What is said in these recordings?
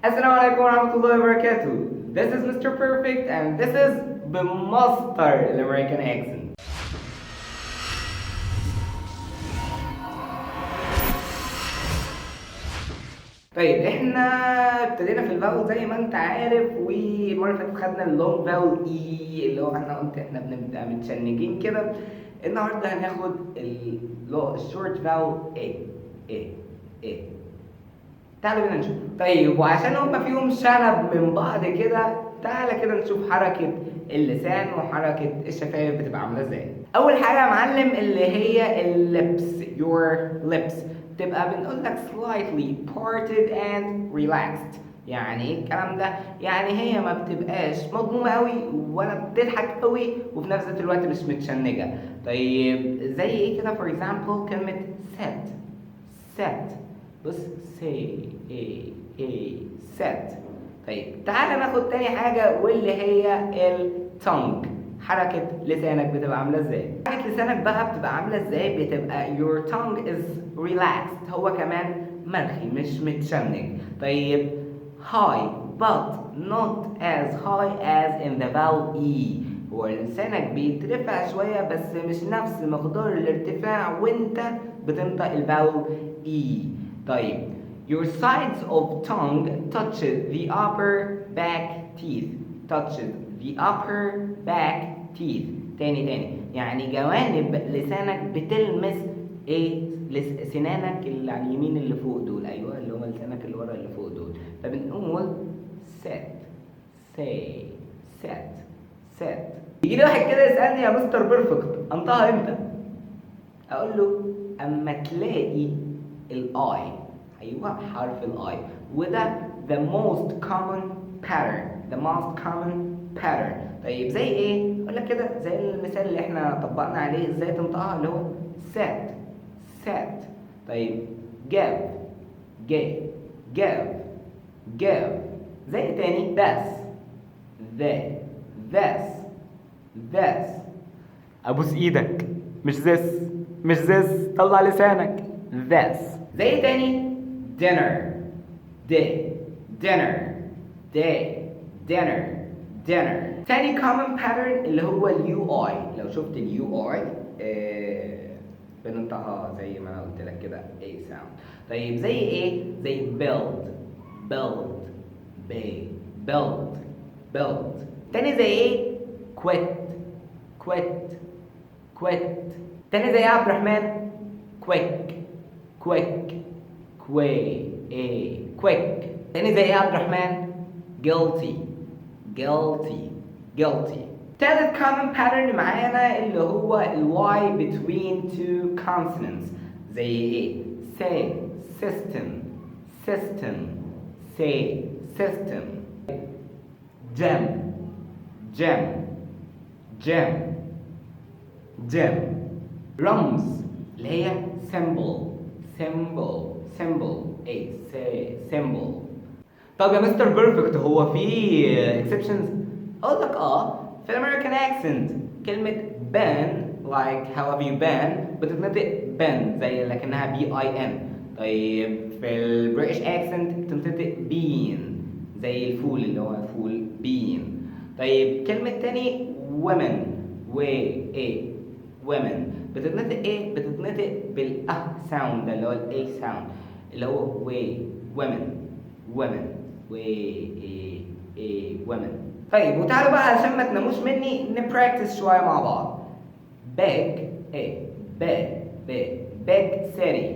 السلام عليكم ورحمة الله وبركاته. This is Mr. Perfect and this is بمصدر الأمريكان accent. طيب احنا ابتدينا في الفاول زي ما انت عارف، والمره اللي فاتت خدنا اللونج فاول اي اللي هو احنا قلت احنا بنبدا متشنجين كده. النهارده هناخد الشورت فاول ايه. تعالوا بينا نشوف. طيب وعشان هما فيهم شنب من بعض كده، تعالى كده نشوف حركة اللسان وحركة الشفايف بتبقى عاملة ازاي. أول حاجة يا معلم اللي هي اللبس، your lips تبقى بنقول لك slightly parted and relaxed. يعني ايه الكلام ده؟ يعني هي ما بتبقاش مضمومة قوي ولا بتضحك قوي وفي نفس الوقت مش متشنجة. طيب زي ايه كده؟ for example كلمة set بص set. طيب تعالى ناخد تاني حاجة واللي هي التونج. حركة لسانك بتبقى عاملة ازاي؟ حركة لسانك بقى بتبقى عاملة ازاي؟ بتبقى your tongue is relaxed، هو كمان مرخي مش متشنج. طيب high but not as high as in the vowel E. هو لسانك بيترفع شوية بس مش نفس مقدار الارتفاع وانت بتنطق الفاول E. طيب your sides of tongue touches the upper back teeth. touches the upper back teeth. تاني يعني جوانب لسانك بتلمس ايه؟ سنانك اللي على اليمين اللي فوق دول، ايوه اللي هم لسانك اللي ورا اللي فوق دول. فبنقول set. يجي لي واحد كده يسالني يا مستر بيرفكت انطقها امتى؟ اقول له اما تلاقي الاي، ايوه حرف الاي، وده the most common pattern. طيب زي ايه؟ اقول لك كده زي المثال اللي احنا طبقنا عليه ازاي تنطقها اللي هو set. طيب give زي تاني this. ابوس ايدك مش this طلع لسانك this. زي تاني dinner تاني common pattern اللي هو اليو اي. لو شفت اليو اي بننطقها زي ما انا قلت لك كده A sound. طيب زي ايه؟ زي build. تاني زي ايه؟ quit. تاني زي ايه يا عبد الرحمن؟ quick. تاني زي ايه يا عبد الرحمن؟ guilty. تالت common pattern معانا اللي هو ال Y between two consonants. زي ايه؟ say system. gem. رمز اللي هي symbol. ايه symbol. طب يا مستر بيرفكت هو في exceptions؟ اقول لك في الامريكان accent كلمة been like how have you been بتتنطق been زي لكنها B-I-N. طيب في البريتش accent بتنطق bean زي الفول اللي هو فول bean. طيب كلمة تاني women women بتتنطق ايه؟ بتتنطق بالأ sound اللي هو ال A sound اللي هو women. طيب وتعالوا بقى علشان ما تناموش مني نبراكتس شويه مع بعض. beg city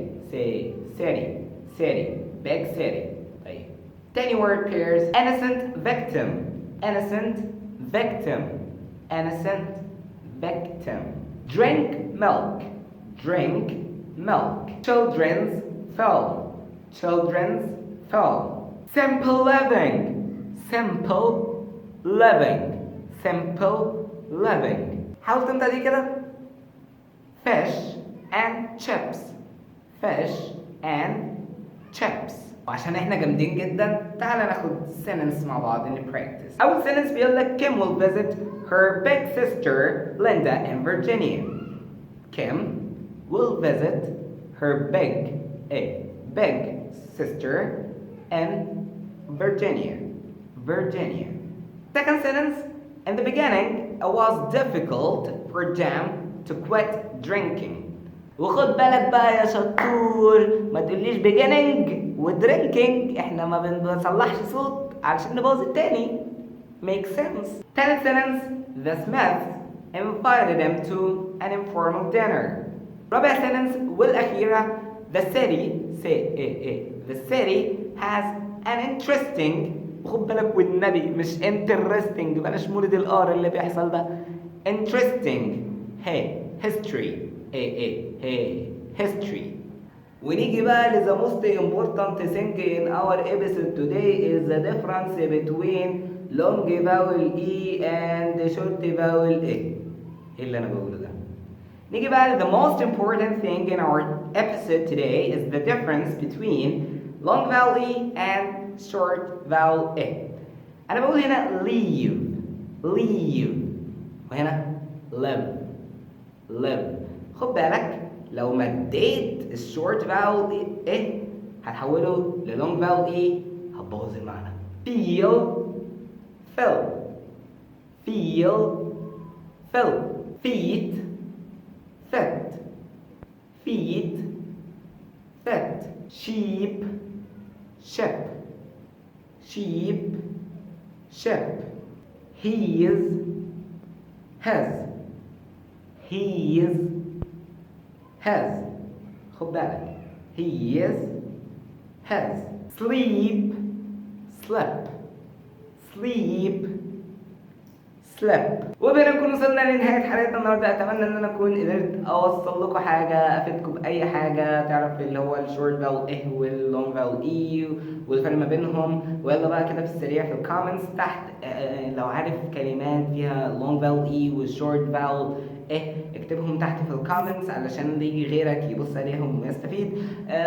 beg city. طيب تاني word pairs innocent victim. drink milk children's film. simple living. حاول تنطق دي كده fish and chips. وعشان احنا جامدين جدا تعالى ناخد sentence مع بعض نبراكتس. اول sentence بيقول لك Kim will visit her big sister Linda in Virginia. Kim will visit her big sister in Virginia. Virginia. Second sentence. In the beginning, it was difficult for them to quit drinking. وخد بالك بقى يا شطور، ما تقوليش beginning و drinking، احنا ما بنصلحش صوت علشان نبوظ التاني. Makes sense. Third sentence. The Smiths invited him to an informal dinner. رابع sentence والأخيرة. The city has an interesting. خد بالك والنبي مش interesting، بلاش مولد الآر اللي بيحصل ده. Interesting. History. History. ونيجي بقى ل the most important thing in our episode today is the difference between long vowel E and short vowel A. ايه اللي انا بقوله ده؟ نيجي بقى ل the most important thing in our episode today is the difference between long vowel E and short vowel A. انا بقول هنا leave وهنا live. خد بالك لو مديت الشورت فاول ايه هتحوله للونج فاول ايه هتبوظ المعنى. feel feet fit sheep ship he is has. خد بالك he is has. sleep وبكده نكون وصلنا لنهاية حلقتنا النهارده. اتمنى ان انا اكون قدرت اوصل لكم حاجة، افيدكم باي حاجة، تعرف اللي هو الشورت فاول ايه واللونج فاول اي والفرق ما بينهم. ويلا بقى كده في السريع في الكومنتس تحت لو عارف كلمات فيها لونج فاول اي والشورت فاول ايه اكتبهم تحت في الكومنتس علشان اللي يجي غيرك يبص عليهم ويستفيد.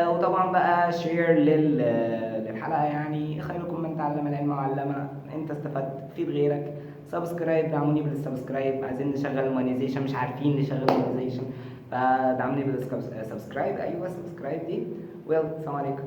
وطبعا بقى شير للحلقة، يعني خيركم من تعلم العلم وعلمه. انت استفدت تفيد غيرك. سبسكرايب، دعموني بالسبسكرايب. عايزين نشغل مونيزيشن، مش عارفين نشغل مونيزيشن، فدعموني بالسبسكرايب. ايوه السبسكرايب دي. السلام عليكم.